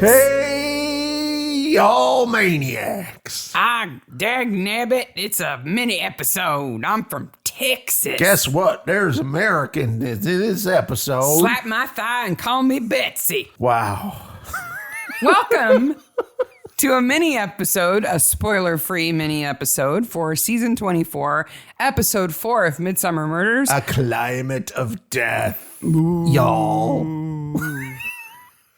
Hey, y'all maniacs. Dag nabbit, it's a mini episode. I'm from Texas. Guess what? There's American in this episode. Slap my thigh and call me Betsy. Wow. Welcome to a mini episode, a spoiler-free mini episode for season 24, episode 4 of Midsomer Murders. A climate of death. Ooh. Y'all.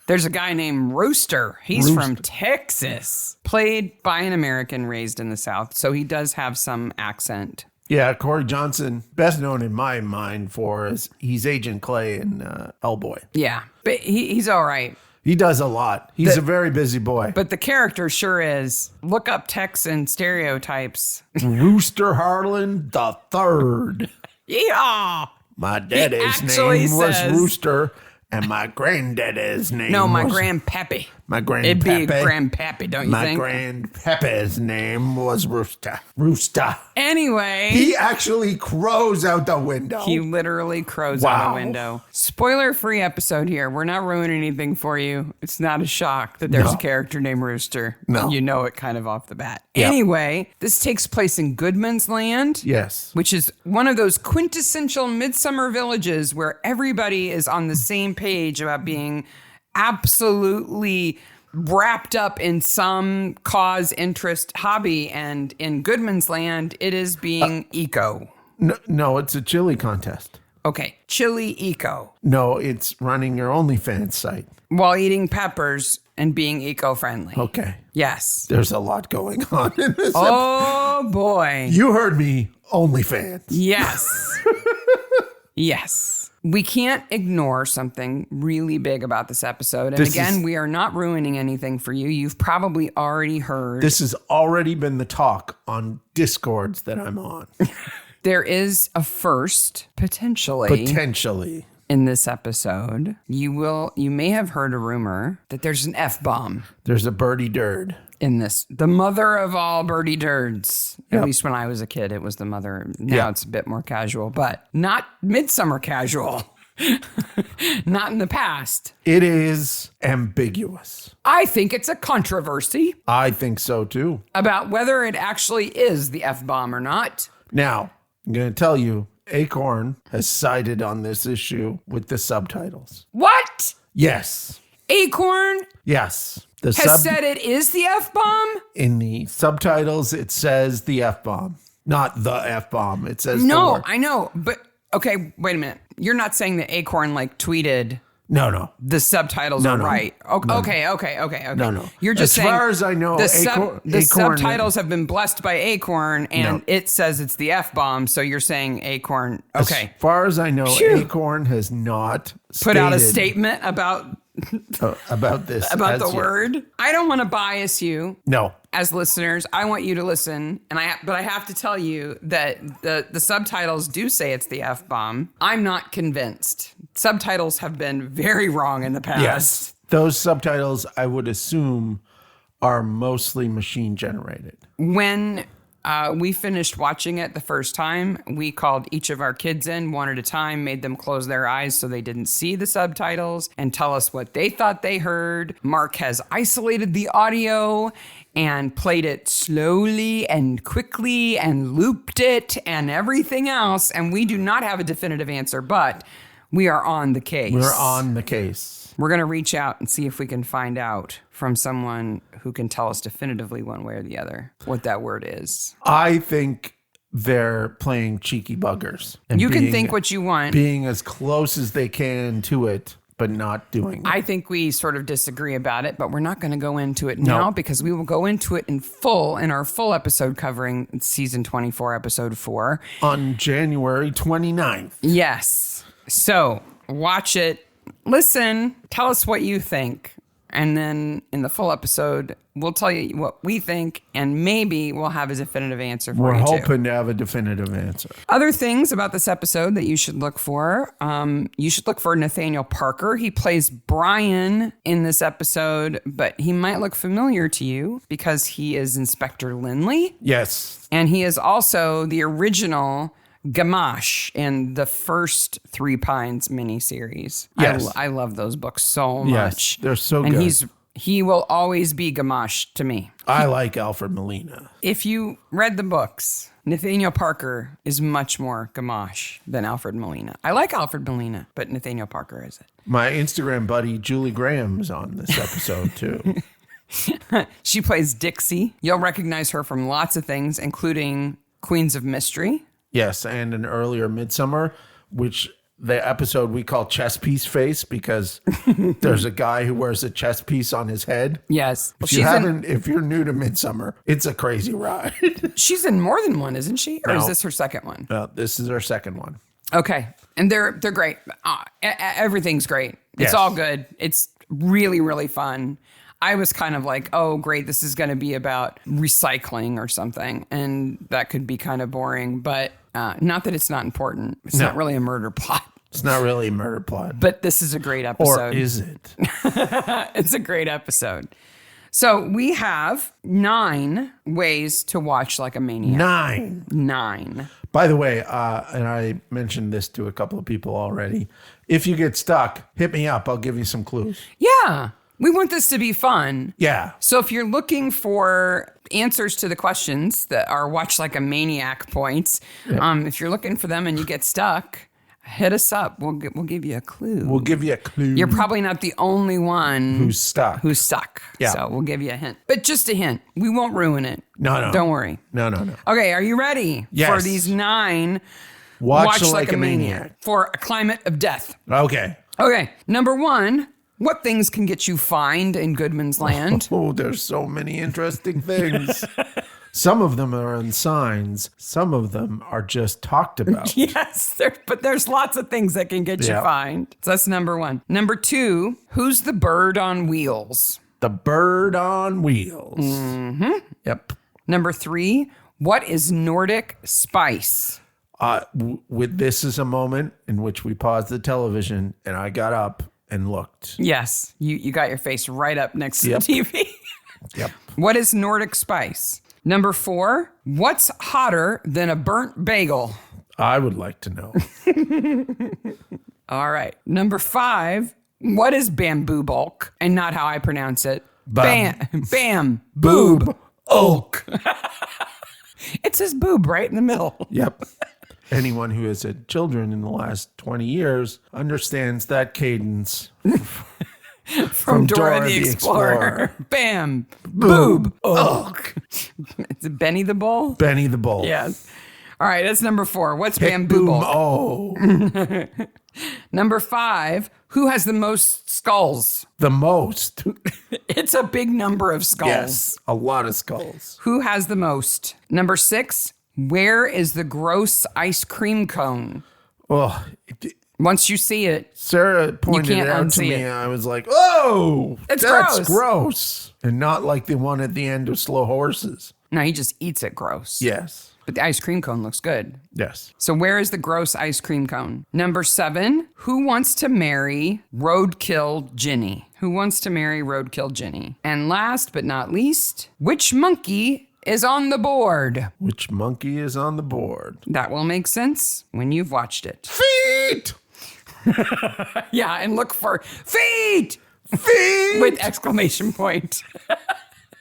There's a guy named Rooster. He's from Texas, played by an American raised in the South, so he does have some accent. Yeah, Corey Johnson, best known in my mind for he's Agent Clay in Hellboy. Yeah, but he's all right. He does a lot. He's a very busy boy. But the character sure is. Look up Texan stereotypes. Rooster Harlan the Third. Yeah. My daddy's name was Rooster, and my granddaddy's name my was... grandpappy. My grandpappy. It'd be grandpappy, don't you think? My grandpappy's name was Rooster. Rooster. Anyway. He actually crows out the window. He literally crows out a window. Spoiler-free episode here. We're not ruining anything for you. It's not a shock that there's a character named Rooster. No. You know it kind of off the bat. Yep. Anyway, this takes place in Goodman's Land. Yes. Which is one of those quintessential midsummer villages where everybody is on the same page about being absolutely wrapped up in some cause, interest, hobby. And in Goodman's Land, it is being eco. No, it's a chili contest. Okay, chili eco. No, it's running your OnlyFans site. While eating peppers and being eco-friendly. Okay. Yes. There's a lot going on in this Oh, boy. You heard me, OnlyFans. Yes. Yes. We can't ignore something really big about this episode. And again, we are not ruining anything for you. You've probably already heard. This has already been the talk on Discords that I'm on. There is a first, potentially, in this episode. You may have heard a rumor that there's an F-bomb. There's a birdie dird. In this, the mother of all birdie dirds. At least when I was a kid, it was the mother. Now it's a bit more casual, but not midsummer casual. Not in the past. It is ambiguous. I think it's a controversy. I think so too. About whether it actually is the F-bomb or not. Now, I'm going to tell you, Acorn has sided on this issue with the subtitles. What? Yes. Acorn? Yes. Has said it is the F-bomb? In the subtitles, it says the F-bomb. Not the F-bomb. It says no, the word. I know. But, okay, wait a minute. You're not saying that Acorn, tweeted... No. The subtitles are right. Okay. No. You're just saying... As far as I know, the Acorn, subtitles have been blessed by Acorn, and it says it's the F-bomb, so you're saying Acorn... Okay. As far as I know, Acorn has not put out a statement about... about this. About the word. I don't want to bias you. No. As listeners, I want you to listen, but I have to tell you that the subtitles do say it's the F-bomb. I'm not convinced. Subtitles have been very wrong in the past. Yes. Those subtitles, I would assume, are mostly machine generated. When we finished watching it the first time, we called each of our kids in one at a time, made them close their eyes so they didn't see the subtitles and tell us what they thought they heard. Mark has isolated the audio and played it slowly and quickly and looped it and everything else. And we do not have a definitive answer, but we are on the case. We're on the case. We're going to reach out and see if we can find out from someone who can tell us definitively one way or the other what that word is. I think they're playing cheeky buggers. And you can think what you want. Being as close as they can to it, but not doing it. I think we sort of disagree about it, but we're not going to go into it now because we will go into it in full in our full episode covering season 24, episode 4. On January 29th. Yes. So watch it. Listen, tell us what you think. And then in the full episode, we'll tell you what we think, and maybe we'll have a definitive answer for you, We're hoping to have a definitive answer. Other things about this episode that you should look for. You should look for Nathaniel Parker. He plays Brian in this episode, but he might look familiar to you because he is Inspector Lindley. Yes. And he is also the original Gamache in the first Three Pines miniseries. Yes. I love those books so much. Yes, they're so and good. he's He will always be Gamache to me. I like Alfred Molina. If you read the books, Nathaniel Parker is much more Gamache than Alfred Molina. I like Alfred Molina, but Nathaniel Parker is it. My Instagram buddy, Julie Graham's on this episode, too. She plays Dixie. You'll recognize her from lots of things, including Queens of Mystery. Yes, and an earlier Midsomer, which the episode we call Chess Piece Face because there's a guy who wears a chess piece on his head. Yes. If you're new to Midsomer, it's a crazy ride. She's in more than one, isn't she? Or No. is this her second one? This is our second one. Okay. And they're great. Everything's great. It's Yes. all good. It's really, really fun. I was kind of like, oh, great, this is going to be about recycling or something. And that could be kind of boring, but not that it's not important. It's not really a murder plot. It's not really a murder plot. But this is a great Or episode. is it? It's a great episode. So we have 9 ways to watch like a maniac. 9. By the way, and I mentioned this to a couple of people already. If you get stuck, hit me up. I'll give you some clues. Yeah. We want this to be fun. Yeah. So if you're looking for answers to the questions that are watch like a maniac points, if you're looking for them and you get stuck, hit us up. We'll give you a clue. We'll give you a clue. You're probably not the only one Who's stuck. Yeah. So we'll give you a hint. But just a hint. We won't ruin it. No. Don't worry. No. Okay, are you ready Yes. for these 9 Watch like a maniac. for a climate of death? Okay. Okay, number 1, what things can get you fined in Goodman's Land? Oh, there's so many interesting things. Some of them are on signs. Some of them are just talked about. Yes, but there's lots of things that can get you Yeah. fined. So that's number 1. Number 2, who's the bird on wheels? The bird on wheels. Mm-hmm. Yep. Number 3, what is Nordic spice? This is a moment in which we paused the television and I got up and looked. Yes, you got your face right up next to Yep. the TV. Yep. What is Nordic spice? Number 4, what's hotter than a burnt bagel? I would like to know. All right. Number 5, what is Bamboobulk? And not how I pronounce it. Bam. Boob. Ulk. It says boob right in the middle. Yep. Anyone who has had children in the last 20 years understands that cadence. From Dora the Explorer. Bam. Boob. Ulk. Is it Benny the Bull? Benny the Bull. Yes. All right, that's number 4. What's Boom. Bamboobulk? Oh, Number 5, who has the most skulls? the most. It's a big number of skulls. Yes, a lot of skulls. Who has the most? Number 6, where is the gross ice cream cone? Oh, Once you see it, Sarah pointed can't it out to unsee me. it. I was like, oh, It's that's gross. gross. And not like the one at the end of Slow Horses. no, he just eats it gross. Yes. But the ice cream cone looks good. Yes. So where is the gross ice cream cone? Number 7, who wants to marry Roadkill Ginny? Who wants to marry Roadkill Ginny? And last but not least, which monkey is on the board? Which monkey is on the board? That will make sense when you've watched it. Feet! Yeah, and look for feet Feet! with exclamation point.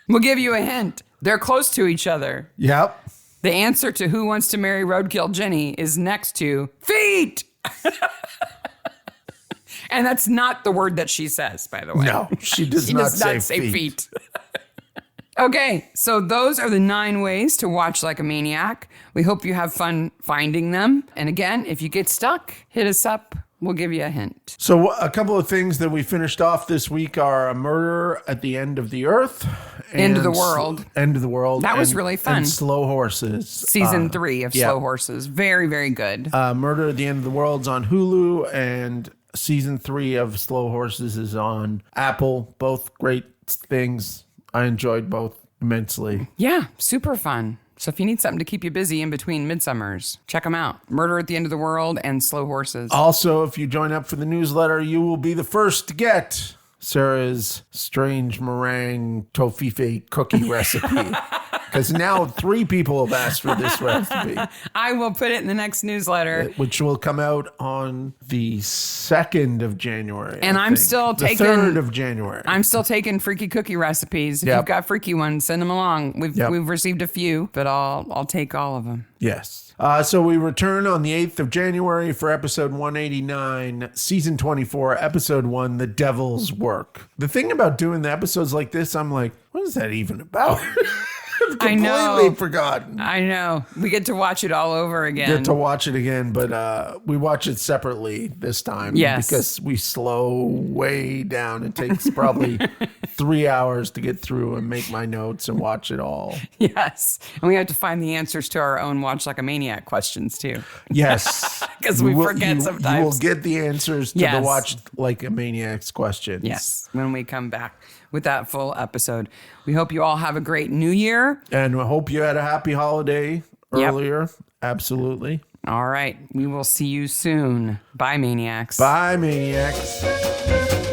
We'll give you a hint. They're close to each other. Yep. The answer to who wants to marry Roadkill Ginny is next to feet. And that's not the word that she says, by the way. No, she does She not does say not say feet. feet. Okay, so those are the 9 ways to watch like a maniac. We hope you have fun finding them. And again, if you get stuck, hit us up. We'll give you a hint. So a couple of things that we finished off this week are a murder at the end of the earth. End of the and world. End of the world. That was and- really fun. And Slow Horses. Season 3 of yeah. Slow Horses. Very, very good. Murder at the End of the World's on Hulu, and season 3 of Slow Horses is on Apple. Both great things. I enjoyed both immensely. Yeah, super fun. So if you need something to keep you busy in between Midsummers, check them out. Murder at the End of the World and Slow Horses. Also, if you join up for the newsletter, you will be the first to get Sarah's strange meringue toffee cookie recipe. Because now 3 people have asked for this recipe. I will put it in the next newsletter. Which will come out on the 2nd of January. And I'm still the taking... 3rd of January. I'm still taking freaky cookie recipes. If you've got freaky ones, send them along. We've received a few, but I'll take all of them. Yes. So we return on the 8th of January for episode 189, season 24, episode 1, The Devil's Work. The thing about doing the episodes like this, I'm like, what is that even about? Completely forgotten. I know. We get to watch it all over again. Get to watch it again, but we watch it separately this time. Yes. Because we slow way down. It takes probably 3 hours to get through and make my notes and watch it all. Yes. And we have to find the answers to our own Watch Like a Maniac questions, too. Yes. Because we forget sometimes. You will get the answers to the Watch Like a Maniac's questions. Yes. When we come back with that full episode. We hope you all have a great new year. And we hope you had a happy holiday earlier. Yep. Absolutely. All right. We will see you soon. Bye, Maniacs. Bye, Maniacs.